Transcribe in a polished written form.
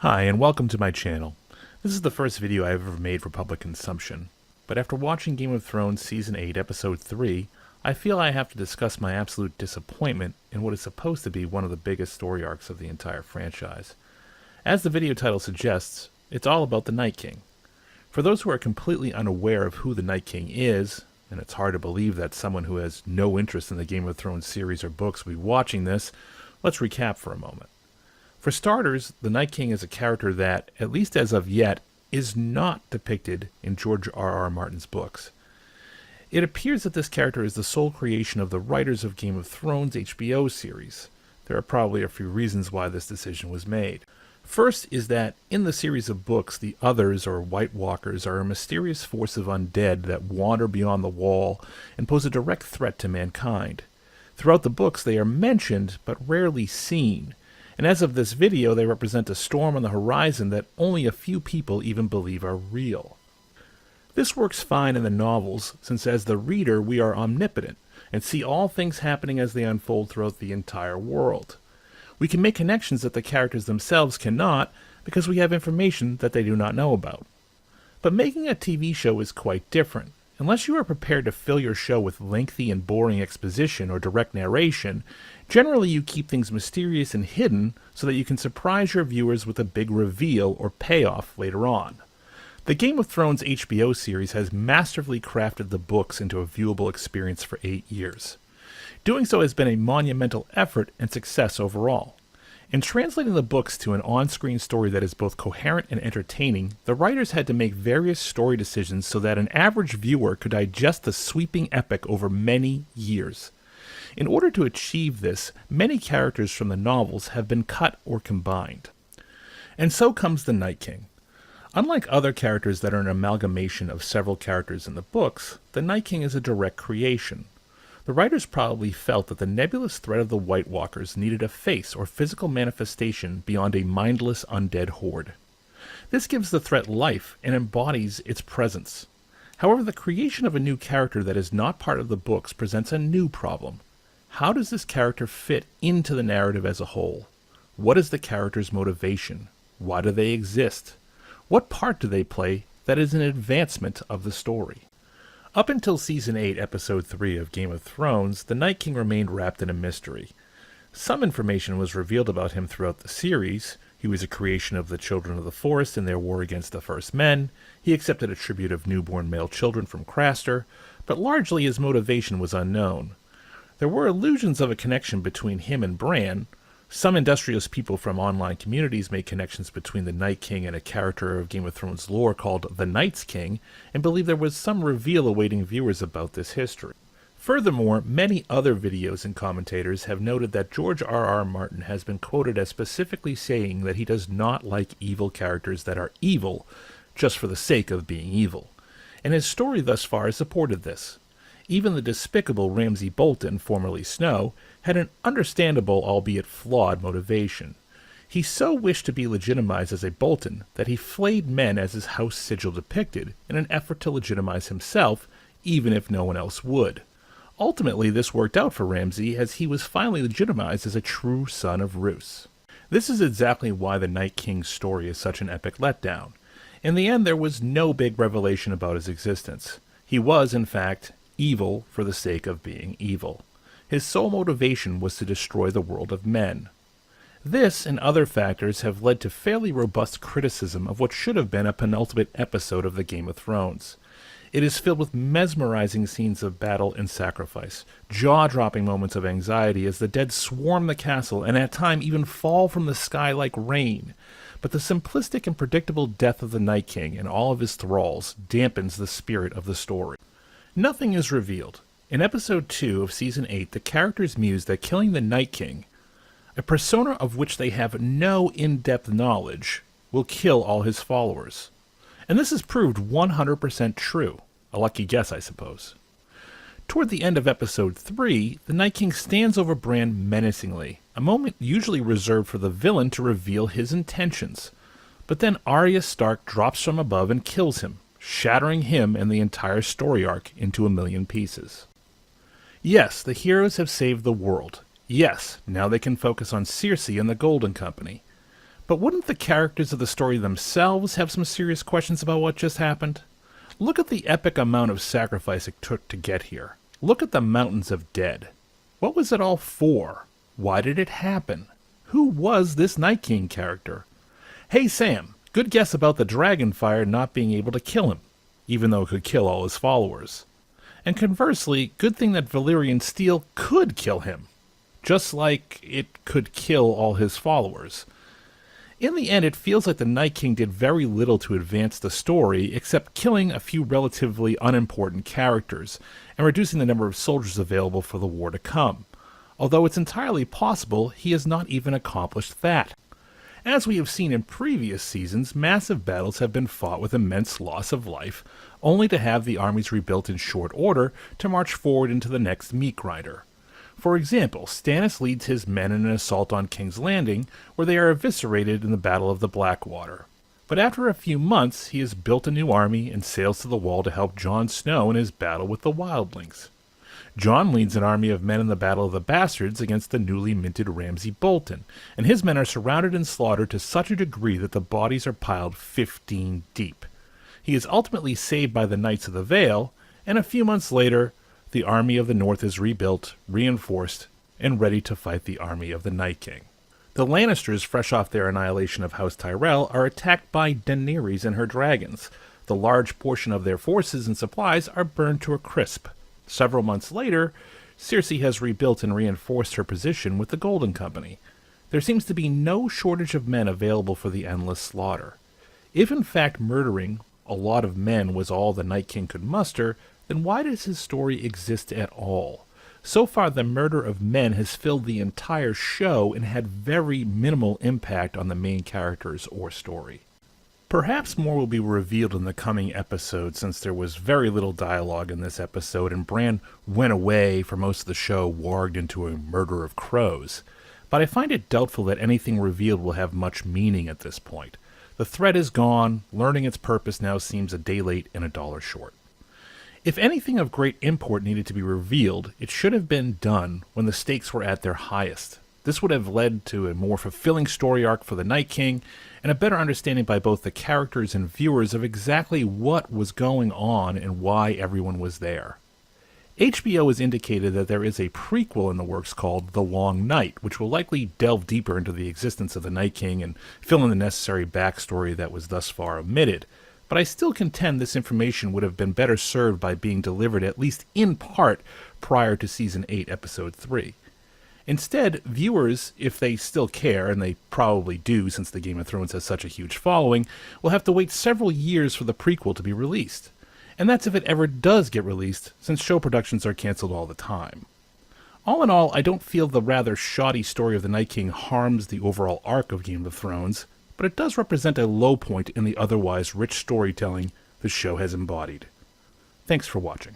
Hi, and welcome to my channel. This is the first video I've ever made for public consumption, but after watching Game of Thrones Season 8, Episode 3, I feel I have to discuss my absolute disappointment in what is supposed to be one of the biggest story arcs of the entire franchise. As the video title suggests, it's all about the Night King. For those who are completely unaware of who the Night King is, and it's hard to believe that someone who has no interest in the Game of Thrones series or books will be watching this, let's recap for a moment. For starters, the Night King is a character that, at least as of yet, is not depicted in George R.R. Martin's books. It appears that this character is the sole creation of the writers of Game of Thrones HBO series. There are probably a few reasons why this decision was made. First is that in the series of books, the Others, or White Walkers, are a mysterious force of undead that wander beyond the Wall and pose a direct threat to mankind. Throughout the books, they are mentioned, but rarely seen. And as of this video, they represent a storm on the horizon that only a few people even believe are real. This works fine in the novels, since as the reader we are omnipotent, and see all things happening as they unfold throughout the entire world. We can make connections that the characters themselves cannot, because we have information that they do not know about. But making a TV show is quite different. Unless you are prepared to fill your show with lengthy and boring exposition or direct narration, generally you keep things mysterious and hidden so that you can surprise your viewers with a big reveal or payoff later on. The Game of Thrones HBO series has masterfully crafted the books into a viewable experience for 8 years. Doing so has been a monumental effort and success overall. In translating the books to an on-screen story that is both coherent and entertaining, the writers had to make various story decisions so that an average viewer could digest the sweeping epic over many years. In order to achieve this, many characters from the novels have been cut or combined. And so comes the Night King. Unlike other characters that are an amalgamation of several characters in the books, the Night King is a direct creation. The writers probably felt that the nebulous threat of the White Walkers needed a face or physical manifestation beyond a mindless undead horde. This gives the threat life and embodies its presence. However, the creation of a new character that is not part of the books presents a new problem. How does this character fit into the narrative as a whole? What is the character's motivation? Why do they exist? What part do they play that is an advancement of the story? Up until Season 8, Episode 3 of Game of Thrones, the Night King remained wrapped in a mystery. Some information was revealed about him throughout the series. He was a creation of the Children of the Forest in their war against the First Men. He accepted a tribute of newborn male children from Craster, but largely his motivation was unknown. There were illusions of a connection between him and Bran. Some industrious people from online communities made connections between the Night King and a character of Game of Thrones lore called the Night's King, and believed there was some reveal awaiting viewers about this history. Furthermore, many other videos and commentators have noted that George R.R. Martin has been quoted as specifically saying that he does not like evil characters that are evil just for the sake of being evil, and his story thus far has supported this. Even the despicable Ramsay Bolton, formerly Snow, had an understandable, albeit flawed, motivation. He so wished to be legitimized as a Bolton that he flayed men as his house sigil depicted, in an effort to legitimize himself, even if no one else would. Ultimately, this worked out for Ramsay, as he was finally legitimized as a true son of Roose. This is exactly why the Night King's story is such an epic letdown. In the end, there was no big revelation about his existence. He was, in fact, evil for the sake of being evil. His sole motivation was to destroy the world of men. This and other factors have led to fairly robust criticism of what should have been a penultimate episode of the Game of Thrones. It is filled with mesmerizing scenes of battle and sacrifice, jaw-dropping moments of anxiety as the dead swarm the castle and at times even fall from the sky like rain. But the simplistic and predictable death of the Night King and all of his thralls dampens the spirit of the story. Nothing is revealed. In Episode 2 of Season 8, the characters muse that killing the Night King, a persona of which they have no in-depth knowledge, will kill all his followers. And this is proved 100% true. A lucky guess, I suppose. Toward the end of Episode 3, the Night King stands over Bran menacingly, a moment usually reserved for the villain to reveal his intentions. But then Arya Stark drops from above and kills him, shattering him and the entire story arc into a million pieces. Yes, the heroes have saved the world. Yes, now they can focus on Cersei and the Golden Company. But wouldn't the characters of the story themselves have some serious questions about what just happened? Look at the epic amount of sacrifice it took to get here. Look at the mountains of dead. What was it all for? Why did it happen? Who was this Night King character? Hey Sam, good guess about the Dragonfire not being able to kill him, even though it could kill all his followers. And conversely, good thing that Valyrian steel could kill him, just like it could kill all his followers. In the end, it feels like the Night King did very little to advance the story, except killing a few relatively unimportant characters, and reducing the number of soldiers available for the war to come. Although it's entirely possible he has not even accomplished that. As we have seen in previous seasons, massive battles have been fought with immense loss of life, only to have the armies rebuilt in short order to march forward into the next meat grinder. For example, Stannis leads his men in an assault on King's Landing, where they are eviscerated in the Battle of the Blackwater. But after a few months, he has built a new army and sails to the Wall to help Jon Snow in his battle with the Wildlings. Jon leads an army of men in the Battle of the Bastards against the newly minted Ramsay Bolton, and his men are surrounded and slaughtered to such a degree that the bodies are piled 15 deep. He is ultimately saved by the Knights of the Vale, and a few months later, the army of the North is rebuilt, reinforced, and ready to fight the army of the Night King. The Lannisters, fresh off their annihilation of House Tyrell, are attacked by Daenerys and her dragons. The large portion of their forces and supplies are burned to a crisp. Several months later, Cersei has rebuilt and reinforced her position with the Golden Company. There seems to be no shortage of men available for the endless slaughter. If in fact murdering a lot of men was all the Night King could muster, then why does his story exist at all? So far, the murder of men has filled the entire show and had very minimal impact on the main characters or story. Perhaps more will be revealed in the coming episodes, since there was very little dialogue in this episode and Bran went away for most of the show warged into a murder of crows. But I find it doubtful that anything revealed will have much meaning at this point. The threat is gone, learning its purpose now seems a day late and a dollar short. If anything of great import needed to be revealed, it should have been done when the stakes were at their highest. This would have led to a more fulfilling story arc for the Night King, and a better understanding by both the characters and viewers of exactly what was going on and why everyone was there. HBO has indicated that there is a prequel in the works called The Long Night, which will likely delve deeper into the existence of the Night King and fill in the necessary backstory that was thus far omitted. But I still contend this information would have been better served by being delivered at least in part prior to Season 8, Episode 3. Instead, viewers, if they still care, and they probably do since the Game of Thrones has such a huge following, will have to wait several years for the prequel to be released. And that's if it ever does get released, since show productions are cancelled all the time. All in all, I don't feel the rather shoddy story of the Night King harms the overall arc of Game of Thrones, but it does represent a low point in the otherwise rich storytelling the show has embodied. Thanks for watching.